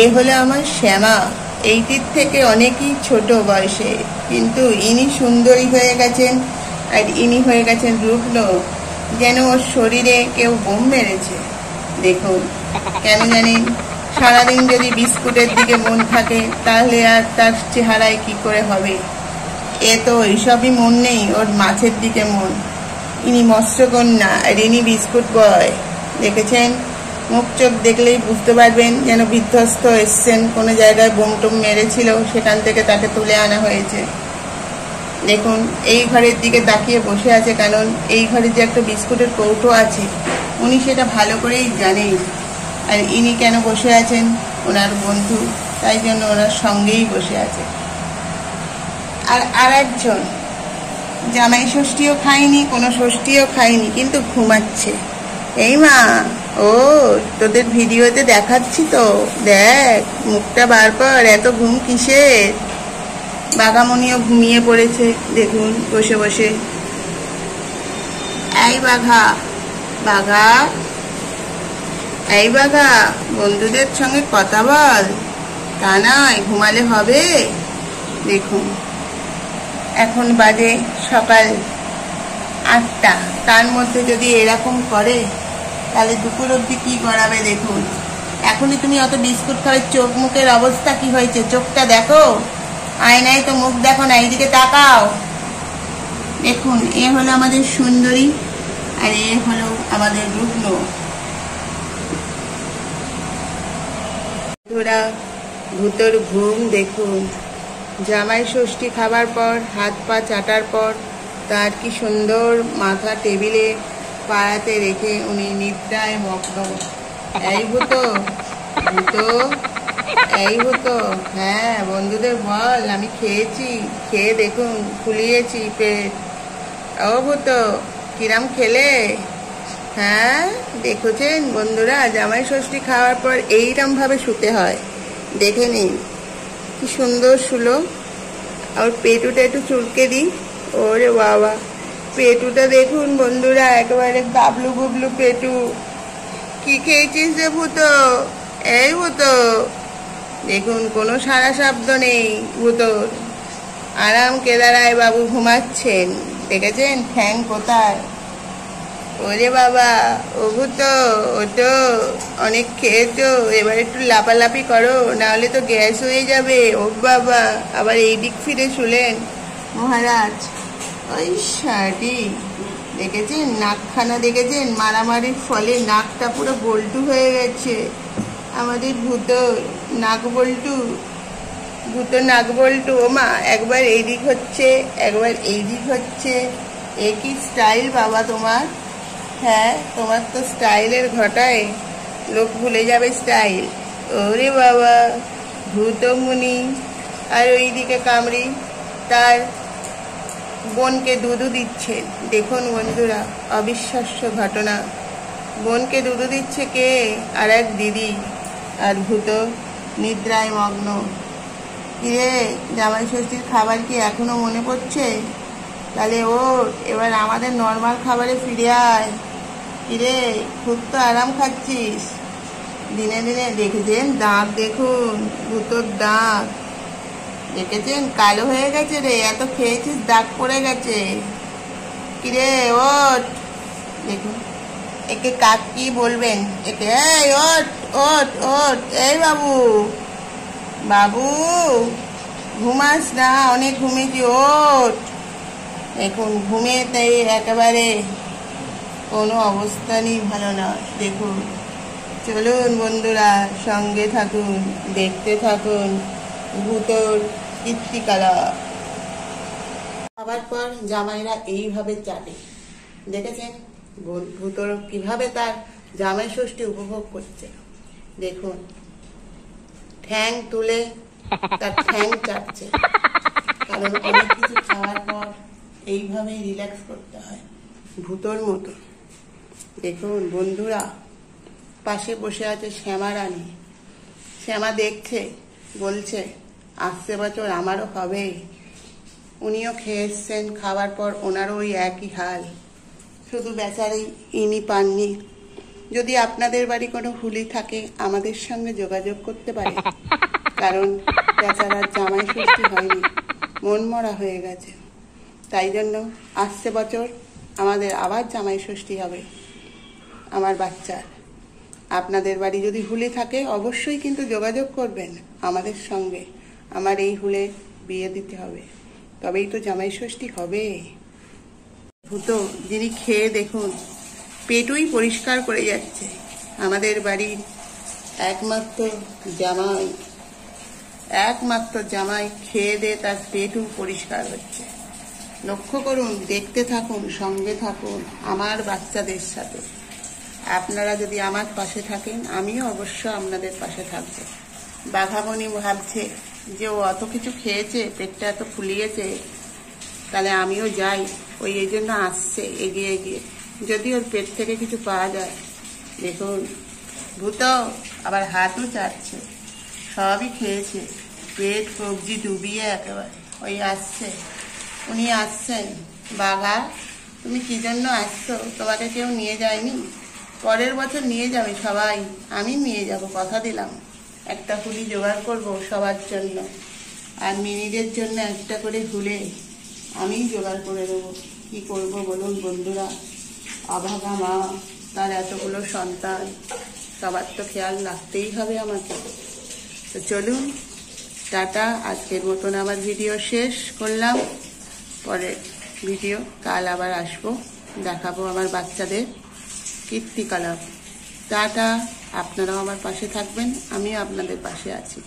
এ হলো আমার শ্যামা। এইটির থেকে অনেকই ছোট বয়সে, কিন্তু ইনি সুন্দরী হয়ে গেছেন, আর ইনি হয়ে গেছেন রুগ্ন, যেন ওর শরীরে কেউ বোম মেরেছে। দেখুন, কেন জানেন? সারাদিন যদি বিস্কুটের দিকে মন থাকে, তাহলে আর তার চেহারায় কি করে হবে? এ তো এইসবই মন নেই, ওর মাছের দিকে মন। ইনি মৎস্যকন্যা, আর ইনি বিস্কুট বয়। দেখেছেন? মুখ চোখ দেখলেই বুঝতে পারবেন যেন বিধ্বস্ত এসছেন, কোনো জায়গায় বোম টোম মেরেছিল, সেখান থেকে তাকে তুলে আনা হয়েছে। দেখুন, এই ঘরের দিকে তাকিয়ে বসে আছে, কারণ এই ঘরে যে একটা বিস্কুটের কৌটো আছে, উনি সেটা ভালো করেই জানেন। আর ইনি কেন বসে আছেন? ওনার বন্ধু, তাই জন্য ওনার সঙ্গেই বসে আছে। আর একজন জামাই ষষ্ঠীও খায়নি, কোনো ষষ্ঠীও খায়নি, কিন্তু ঘুমাচ্ছে। এই মা, ও তোদের ভিডিওতে দেখাচ্ছি তো, দেখ মুখটা বার কর, এত ঘুম কিসের? বাঘামণিও ঘুমিয়ে পড়েছে, দেখুন বসে বসে। এই বাঘা, বাঘা, এই বাঘা, বন্ধুদের সঙ্গে কথা বল, তা নয় ঘুমালে হবে। দেখুন, এখন বাজে সকাল 8টা, তার মধ্যে যদি এরকম করে, তাহলে দুপুর অবধি কি করাবে? দেখুন, এখনই তুমি অত বিস্কুট খাবে, চোখ মুখের অবস্থা কি হয়েছে? চোখটা দেখো, আয়নায় তো মুখ দেখো না, এইদিকে তাকাও। দেখুন, এ হলো আমাদের সুন্দরী, আর এ হলো আমাদের রুগ্ন। ভূতর ঘুম দেখুন। জামাই ষষ্ঠী খাবার পর, হাত পা চাটার পর, তার কি সুন্দর মাথা টেবিলে পাড়াতে রেখে উনি নিদ্রায় মগ্ন। এই ভূত, ভূত, এই ভূত, হ্যাঁ বন্ধুদের বল আমি খেয়েছি, খেয়ে দেখুন ফুলিয়েছি পেট। ও ভূত, কিরাম খেলে? হ্যাঁ দেখেছেন বন্ধুরা, জামাই ষষ্ঠী খাওয়ার পর এইরকম ভাবে শুতে হয়। দেখে নিন কি সুন্দর শুলো। আর পেটুটা একটু চুলকে দিই। ওরে বাবা, পেটুটা দেখুন বন্ধুরা, একেবারে গাবলু গুবলু পেটু। কি খেয়েছিস রে ভূত? এই ভূত, দেখুন কোনো সারা শব্দ নেই ভূতর। আরাম কেদারায় বাবু ঘুমাচ্ছেন, দেখেছেন ঠ্যাং কোথায়? ওরে বাবা, ও ভূত, ওটো অনেক খেয়েছো, এবার একটু লাপালাপি করো, নাহলে তো গ্যাস হয়ে যাবে। ও বাবা, আবার এই দিক ফিরে শুলেন মহারাজ। ওই শাড়ি দেখেছেন, নাকখানা দেখেছেন? মারামারির ফলে নাকটা পুরো বল্টু হয়ে গেছে আমাদের ভূতর, নাক বল্টু, ভূত নাক বল্টু। ও মা, একবার এই দিক হচ্ছে, একবার এই দিক হচ্ছে। এ কি স্টাইল বাবা তোমার? হ্যাঁ, তোমার তো স্টাইলের ঘটায় লোক ভুলে যাবে স্টাইল। ওরে বাবা, ভূতমুনি। আর ওইদিকে কামড়ি তার বোনকে দুধু দিচ্ছে। দেখুন বন্ধুরা, অবিশ্বাস্য ঘটনা। বোনকে দুধু দিচ্ছে কে? আর এক দিদি। আর ভূত নিদ্রায় মগ্ন। কিরে, জামাই ষষ্ঠীর খাবার কি এখনো মনে পড়ছে? তাহলে ও এবার আমাদের নর্মাল খাবারে ফিরে আয়। কিরে, খুব তো আরাম খাচ্ছিস দিনে দিনে। দেখেছেন দাঁত, দেখুন ভূতর দাঁত, দেখেছেন কালো হয়ে গেছে রে, এত খেয়েছিস দাগ পড়ে গেছে। কিরে ওঠ, দেখুন একে কাক কি বলবেন একে? এই ওঠ, ওঠ, ওঠ, এই বাবু, বাবু ঘুমাস না, অনেক ঘুমিয়েছি, ওঠ। দেখুন ঘুমিয়েতে একেবারে কোনো অবস্থানই ভালো না। দেখুন, চলুন বন্ধুরা, সঙ্গে থাকুন, দেখতে থাকুন ভূতর কীর্তিকলা। খাবার পর জামাইরা এইভাবে চাটে, দেখেছেন ভূতর কিভাবে তার জামাই ষষ্ঠী উপভোগ করছে। দেখুন, ঠ্যাং তুলে তার ঠ্যাং চাটছে, কারণ অনেক কিছু খাওয়ার পর এইভাবেই রিল্যাক্স করতে হয় ভূতর মতো। দেখুন বন্ধুরা, পাশে বসে আছে শ্যামা রানী। শ্যামা দেখছে, বলছে আসছে বছর আমারও হবে। উনিও খেয়ে এসছেন, খাওয়ার পর ওনারও ওই একই হাল, শুধু বেচারি ইনি পাননি। যদি আপনাদের বাড়ি কোনো হুলি থাকে আমাদের সঙ্গে যোগাযোগ করতে পারে, কারণ বেচারার জামাই ষষ্ঠী হয়নি, মন মরা হয়ে গেছে। তাই জন্য আসছে বছর আমাদের আবার জামাই ষষ্ঠী হবে আমার বাচ্চার। আপনাদের বাড়ি যদি হুলি থাকে অবশ্যই কিন্তু যোগাযোগ করবেন আমাদের সঙ্গে। আমার এই হুলে বিয়ে দিতে হবে, তবেই তো জামাই ষষ্ঠী হবে। ভূতো যিনি খেয়ে দেখুন পেটুই পরিষ্কার করে যাচ্ছে। আমাদের বাড়ির একমাত্র জামাই খেয়ে দিয়ে তার পেটও পরিষ্কার হচ্ছে। লক্ষ্য করুন, দেখতে থাকুন, সঙ্গে থাকুন আমার বাচ্চাদের সাথে। আপনারা যদি আমার পাশে থাকেন আমিও অবশ্য আপনাদের পাশে থাকবো। বাঘামণি ভাবছে যে ও অত কিছু খেয়েছে, পেটটা এত ফুলিয়েছে, তাহলে আমিও যাই, ওই এই জন্য আসছে এগিয়ে এগিয়ে, যদি ওর পেট থেকে কিছু পাওয়া যায়। দেখুন ভূত আবার হাতও চাটছে, সবই খেয়েছে, পেট কবজি ডুবিয়ে একেবারে ওই আসছে। উনি আসছেন। বাঘা, তুমি কি জন্য আসছো? তোমাকে কেউ নিয়ে যায়নি? পরের বছর নিয়ে যাবে সবাই, আমি নিয়ে যাব, কথা দিলাম। একটা হুলি জোগাড় করব সবার জন্য, আর মিনিদের জন্য একটা করে হুলে আমিই জোগাড় করে দেবো। কি করব বলুন বন্ধুরা, অভাগা মা, তার এতগুলো সন্তান, সবার তো খেয়াল রাখতেই হবে আমাকে। তো চলুন, টাটা। আজকের মতন আমার ভিডিও শেষ করলাম। পরের ভিডিও কাল আবার আসবো, দেখাবো আমার বাচ্চাদের কীর্তিকলাপ। টাটা। আপনারাও আমার পাশে থাকবেন, আমিও আপনাদের পাশে আছি।